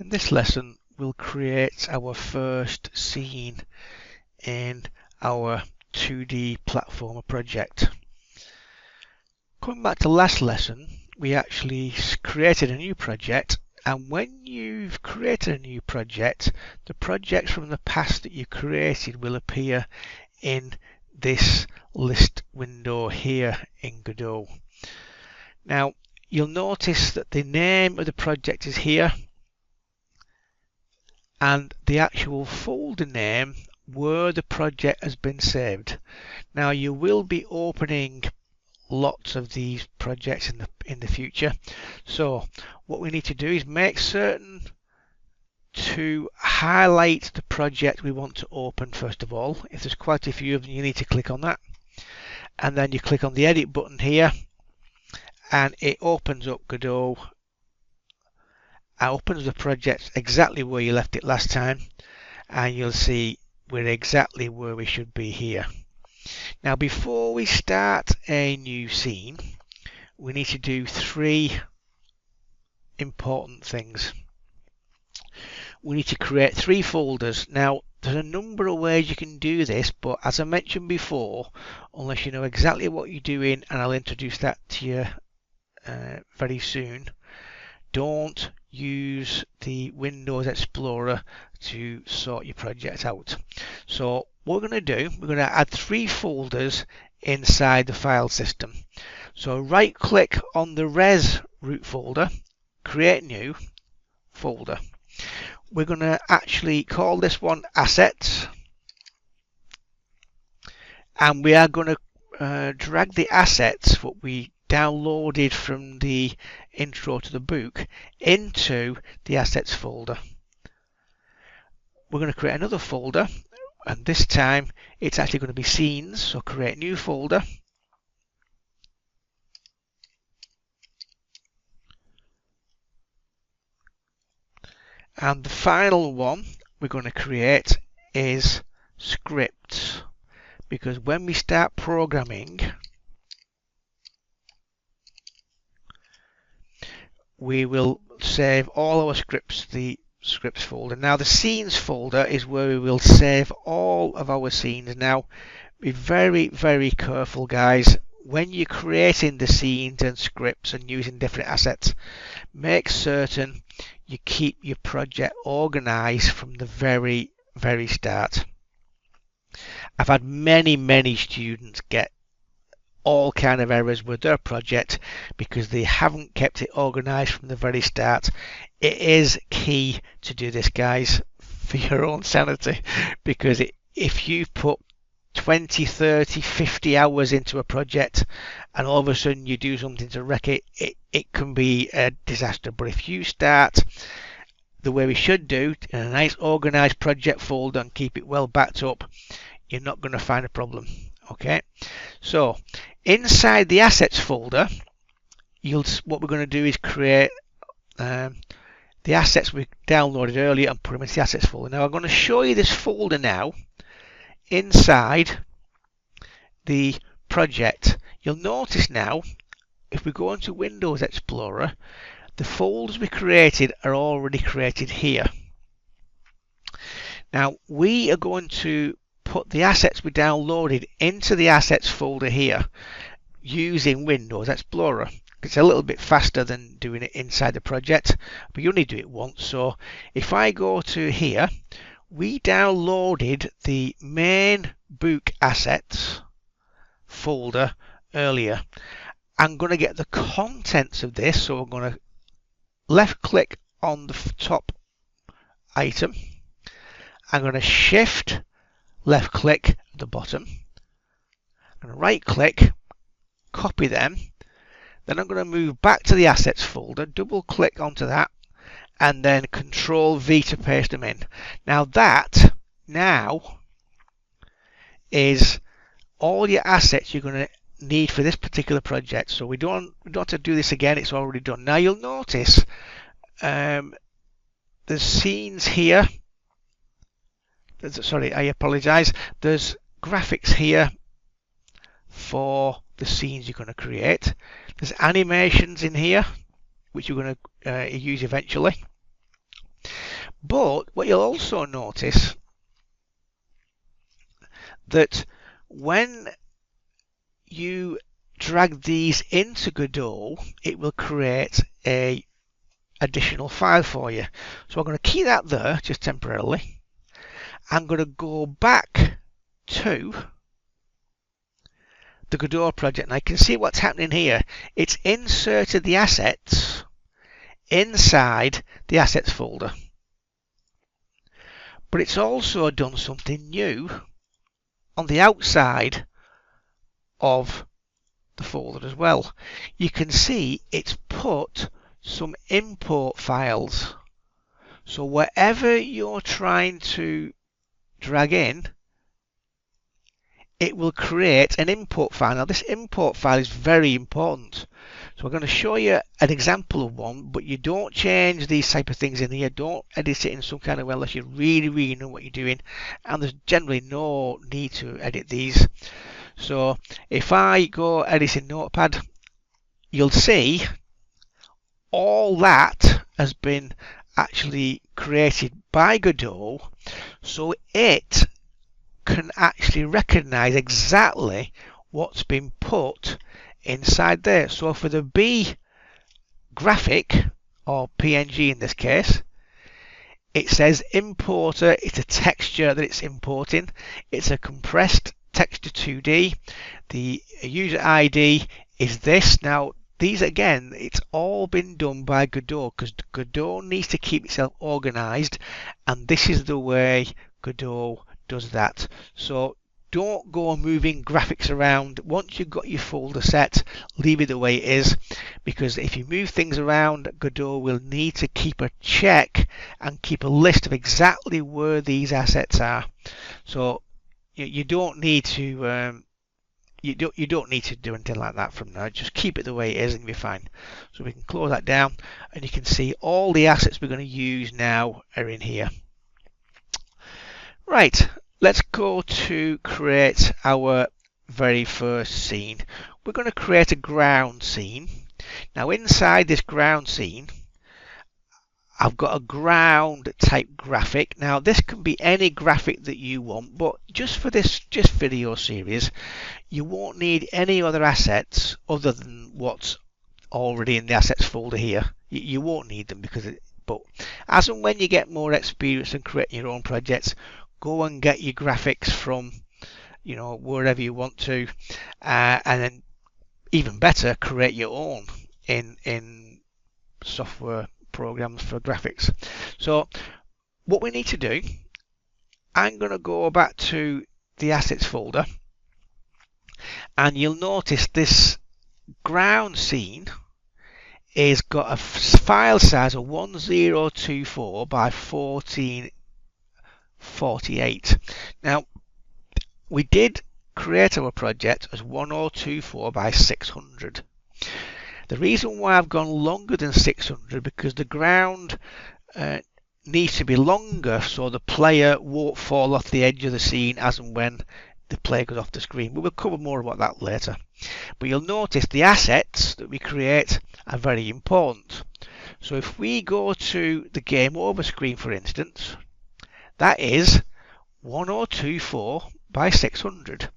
In this lesson, we'll create our first scene in our 2D platformer project. Coming back to last lesson, we actually created a new project, and when you've created a new project, the projects from the past that you created will appear in this list window here in Godot. Now, you'll notice that the name of the project is here, and the actual folder name where the project has been saved. Now, you will be opening lots of these projects in the future, so what we need to do is make certain to highlight the project we want to open first of all. If there's quite a few of them, you need to click on that, and then you click on the edit button here, and it opens up Godot. Opens the project exactly where you left it last time, and you'll see we're exactly where we should be here. Now, before we start a new scene, we need to do three important things. We need to create three folders. Now, there's a number of ways you can do this, but as I mentioned before, unless you know exactly what you're doing, and I'll introduce that to you very soon, don't use the Windows Explorer to sort your project out. So what we're going to do, we're going to add three folders inside the file system. So right click on the res root folder, create new folder. We're going to actually call this one assets, and we are going to drag the assets what we downloaded from the intro to the book into the assets folder. We're going to create another folder, and this time it's actually going to be scenes, so create new folder. And the final one we're going to create is scripts, because when we start programming, we will save all our scripts to the scripts folder. Now, the scenes folder is where we will save all of our scenes. Now, be very, very careful, guys. When you're creating the scenes and scripts and using different assets, make certain you keep your project organized from the very, very start. I've had many students get all kind of errors with their project because they haven't kept it organized from the very start. It is key to do this, guys, for your own sanity, because if you put 20, 30, 50 hours into a project and all of a sudden you do something to wreck it, it can be a disaster. But if you start the way we should do, in a nice organized project folder and keep it well backed up, you're not going to find a problem. Okay, so inside the assets folder, what we're going to do is create the assets we downloaded earlier and put them into the assets folder. Now, I'm going to show you this folder now inside the project. You'll notice now, if we go into Windows Explorer, the folders we created are already created here. Now, we are going to put the assets we downloaded into the assets folder here using Windows Explorer. It's a little bit faster than doing it inside the project, but you only do it once. So if I go to here, we downloaded the main book assets folder earlier. I'm going to get the contents of this, so I'm going to left click on the top item. I'm going to shift left click at the bottom. I'm going to right click, copy them. Then I'm going to move back to the assets folder, double click onto that, and then Control V to paste them in. Now that is all your assets you're going to need for this particular project. So we don't have to do this again, it's already done. Now you'll notice there's scenes here. Sorry, I apologize. There's graphics here for the scenes you're going to create. There's animations in here which you're going to use eventually. But what you'll also notice that when you drag these into Godot, it will create a additional file for you. So I'm going to key that there just temporarily. I'm going to go back to the Godot project, and I can see what's happening here. It's inserted the assets inside the assets folder, but it's also done something new on the outside of the folder as well. You can see it's put some import files, so wherever you're trying to drag in, it will create an import file. Now this import file is very important. So we're going to show you an example of one, but you don't change these type of things in here. Don't edit it in some kind of way unless you really know what you're doing. And there's generally no need to edit these. So if I go edit in Notepad, you'll see all that has been actually created by Godot. So it can actually recognize exactly what's been put inside there. So for the B graphic, or PNG in this case, it says importer. It's a texture that it's importing. It's a compressed texture 2D. The user ID is this. Now these again, it's all been done by Godot, because Godot needs to keep itself organized, and this is the way Godot does that. So don't go moving graphics around. Once you've got your folder set, leave it the way it is, because if you move things around, Godot will need to keep a check and keep a list of exactly where these assets are. So you don't need to you don't need to do anything like that from now. Just keep it the way it is and you'll be fine. So we can close that down, and you can see all the assets we're going to use now are in here. Right, let's go to create our very first scene. We're going to create a ground scene. Now inside this ground scene, I've got a ground type graphic. Now this can be any graphic that you want, but just for this video series, you won't need any other assets other than what's already in the assets folder here. You won't need them, but as and when you get more experience and creating your own projects, go and get your graphics from wherever you want to, and then even better, create your own in software programs for graphics. So what we need to do, I'm going to go back to the assets folder, and you'll notice this ground scene is got a file size of 1024 by 1448. Now we did create our project as 1024 by 600. The reason why I've gone longer than 600, because the ground needs to be longer so the player won't fall off the edge of the scene as and when the player goes off the screen. We will cover more about that later. But you'll notice the assets that we create are very important. So if we go to the game over screen, for instance, that is 1024 by 600.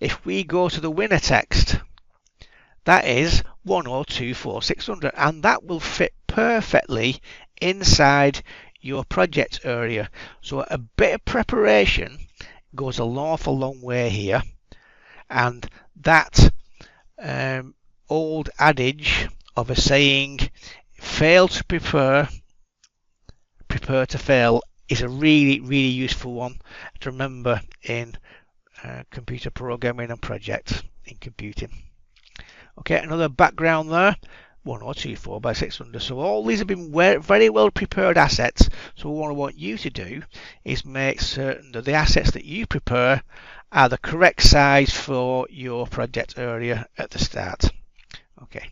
If we go to the winner text, that is 1024 600, and that will fit perfectly inside your project area. So a bit of preparation goes an awful long way here, and that old adage of a saying, fail to prepare, prepare to fail, is a really useful one to remember in computer programming and projects in computing. Okay, another background there, 1024 by 600. So all these have been very well prepared assets. So what I want you to do is make certain that the assets that you prepare are the correct size for your project area at the start. Okay,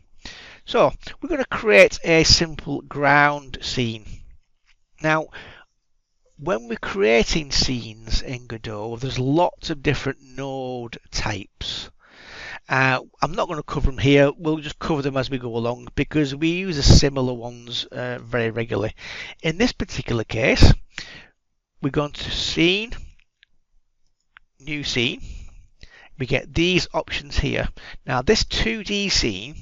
so we're going to create a simple ground scene. Now, when we're creating scenes in Godot, there's lots of different node types. I'm not going to cover them here. We'll just cover them as we go along because we use the similar ones very regularly. In this particular case, we're going to scene, new scene. We get these options here. Now this 2D scene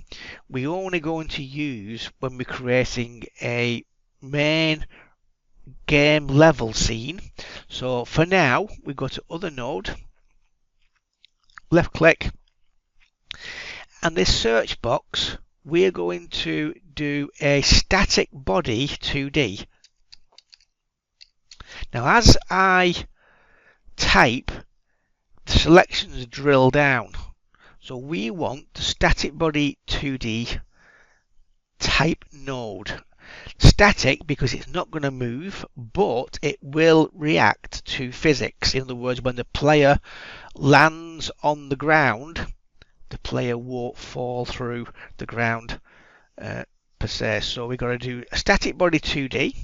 we're only going to use when we're creating a main game level scene. So for now we go to other node, left click, and this search box we're going to do a static body 2D. Now as I type, the selections drill down. So we want the static body 2D type node. Static because it's not going to move, but it will react to physics. In other words, when the player lands on the ground, the player won't fall through the ground per se. So we've got to do a static body 2D.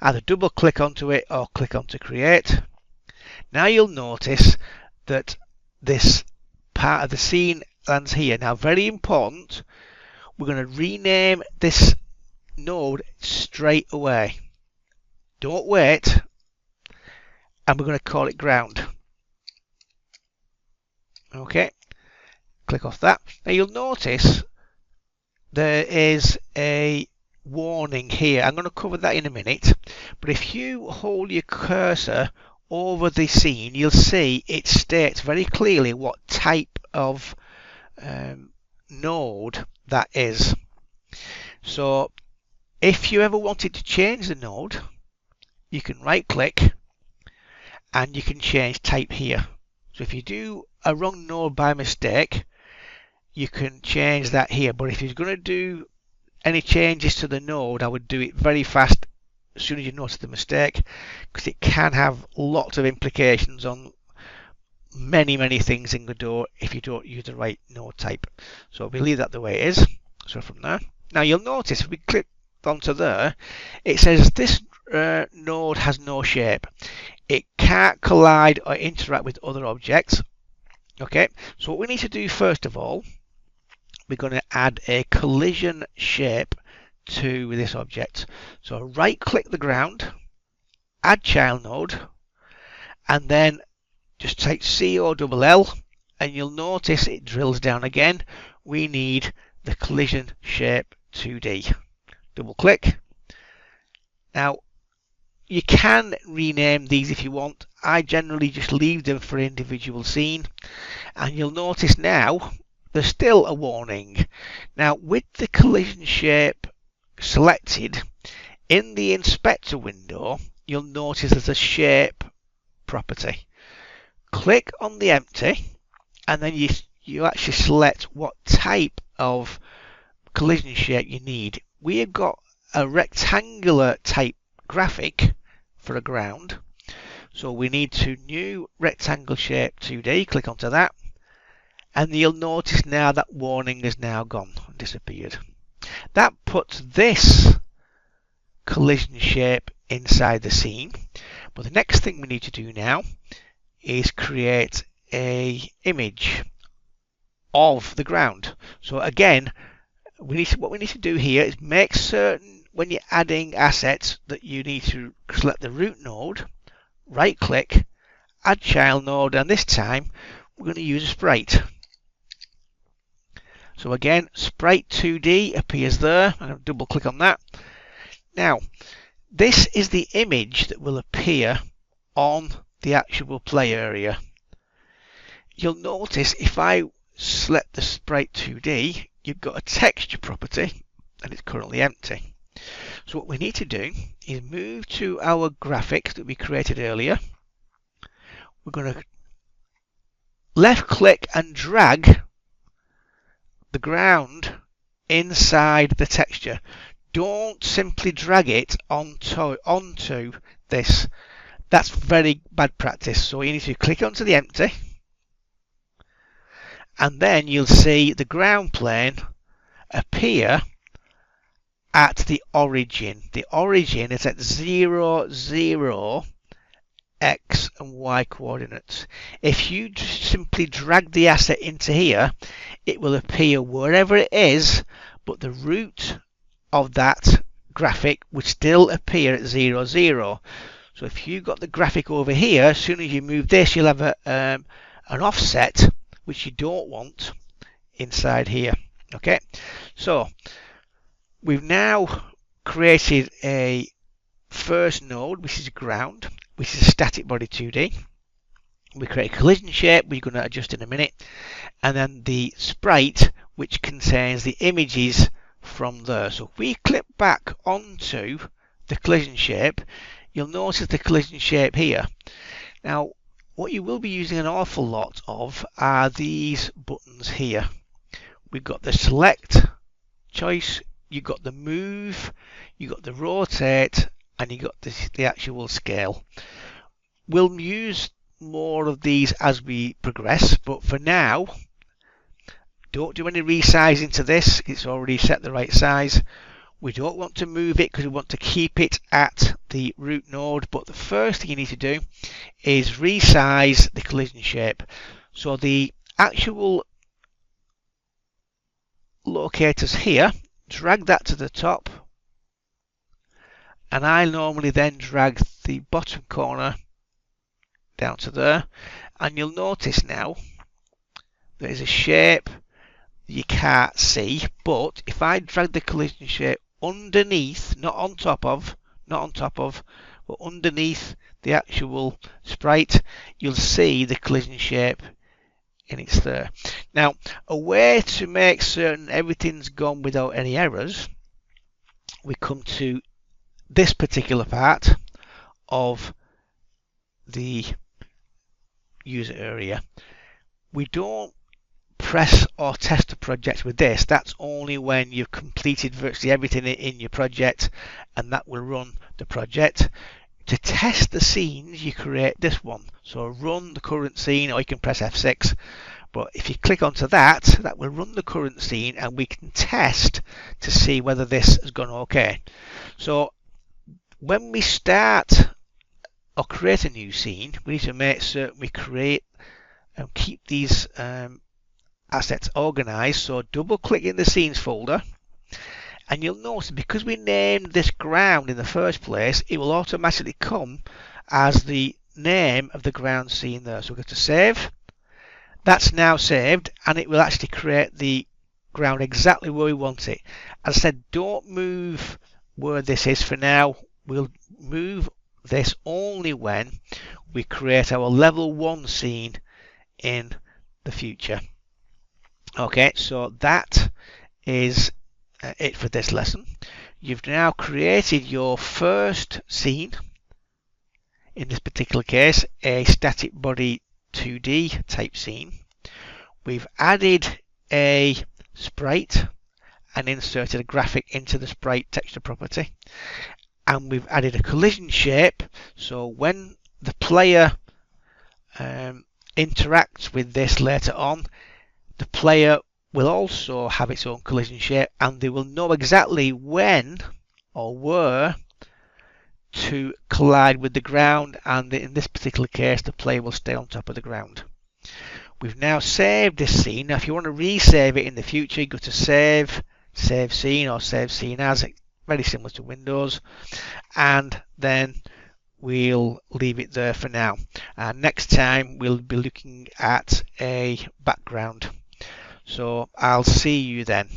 Either double click onto it or click onto create. Now you'll notice that this part of the scene lands here. Now very important, we're going to rename this node straight away. Don't wait, and we're going to call it ground. Okay, click off that. Now you'll notice there is a warning here. I'm going to cover that in a minute, but if you hold your cursor over the scene, you'll see it states very clearly what type of node that is. So if you ever wanted to change the node, you can right click and you can change type here. So if you do a wrong node by mistake, you can change that here. But if you're going to do any changes to the node, I would do it very fast as soon as you notice the mistake, because it can have lots of implications on many things in Godot if you don't use the right node type. So we leave that the way it is. So from there, now you'll notice if we click onto there, it says this node has no shape. It can't collide or interact with other objects. Okay, so what we need to do first of all, we're going to add a collision shape to this object. So right click the ground, add child node, and then just type COLL, and you'll notice it drills down again. We need the collision shape 2D. Double click. Now you can rename these if you want. I generally just leave them for individual scene, and you'll notice now there's still a warning. Now with the collision shape selected, in the inspector window you'll notice there's a shape property. Click on the empty, and then you actually select what type of collision shape you need. We have got a rectangular type graphic for a ground, so we need to new rectangle shape 2D. Click onto that, and you'll notice now that warning is now gone and disappeared. That puts this collision shape inside the scene. But the next thing we need to do now is create a image of the ground. So again, what we need to do here is make certain when you're adding assets that you need to select the root node, right click, add child node, and this time we're going to use a sprite. So again, sprite 2D appears there, and I'll double click on that. Now this is the image that will appear on the actual play area. You'll notice if I select the sprite 2D, you've got a texture property and it's currently empty. So what we need to do is move to our graphics that we created earlier. We're going to left click and drag the ground inside the texture. Don't simply drag it onto this. That's very bad practice. So you need to click onto the empty, and then you'll see the ground plane appear at the origin. The origin is at 0, 0, X and Y coordinates. If you simply drag the asset into here, it will appear wherever it is, but the root of that graphic would still appear at 0, 0. So if you got the graphic over here, as soon as you move this, you'll have an offset, which you don't want inside here. Okay, so we've now created a first node, which is ground, which is a static body 2D. We create a collision shape, we're going to adjust in a minute, and then the sprite, which contains the images from there. So if we click back onto the collision shape, you'll notice the collision shape here. Now, what you will be using an awful lot of are these buttons here. We've got the select choice, you've got the move, you've got the rotate, and you've got the actual scale. We'll use more of these as we progress, but for now, don't do any resizing to this. It's already set the right size. We don't want to move it because we want to keep it at the root node, but the first thing you need to do is resize the collision shape. So the actual locators here, drag that to the top, and I normally then drag the bottom corner down to there, and you'll notice now there's a shape you can't see, but if I drag the collision shape underneath, not on top of, but underneath the actual sprite, you'll see the collision shape and it's there. Now, a way to make certain everything's gone without any errors, we come to this particular part of the user area. We don't press or test a project with this. That's only when you've completed virtually everything in your project, and that will run the project. To test the scenes, you create this one. So run the current scene, or you can press F6. But if you click onto that, that will run the current scene, and we can test to see whether this has gone okay. So when we start or create a new scene, we need to make certain we create and keep these assets organized. So double click in the scenes folder, and you'll notice because we named this ground in the first place, it will automatically come as the name of the ground scene there. So we'll go to save. That's now saved, and it will actually create the ground exactly where we want it. As I said, don't move where this is for now. We'll move this only when we create our level 1 scene in the future. Okay, so that is it for this lesson. You've now created your first scene, in this particular case a static body 2D type scene. We've added a sprite and inserted a graphic into the sprite texture property, and we've added a collision shape, so when the player interacts with this later on, the player will also have its own collision shape, and they will know exactly when or where to collide with the ground, and in this particular case the player will stay on top of the ground. We've now saved this scene. Now if you want to resave it in the future, you go to save, save scene, or save scene as, very similar to Windows, and then we'll leave it there for now. And next time we'll be looking at a background. So I'll see you then.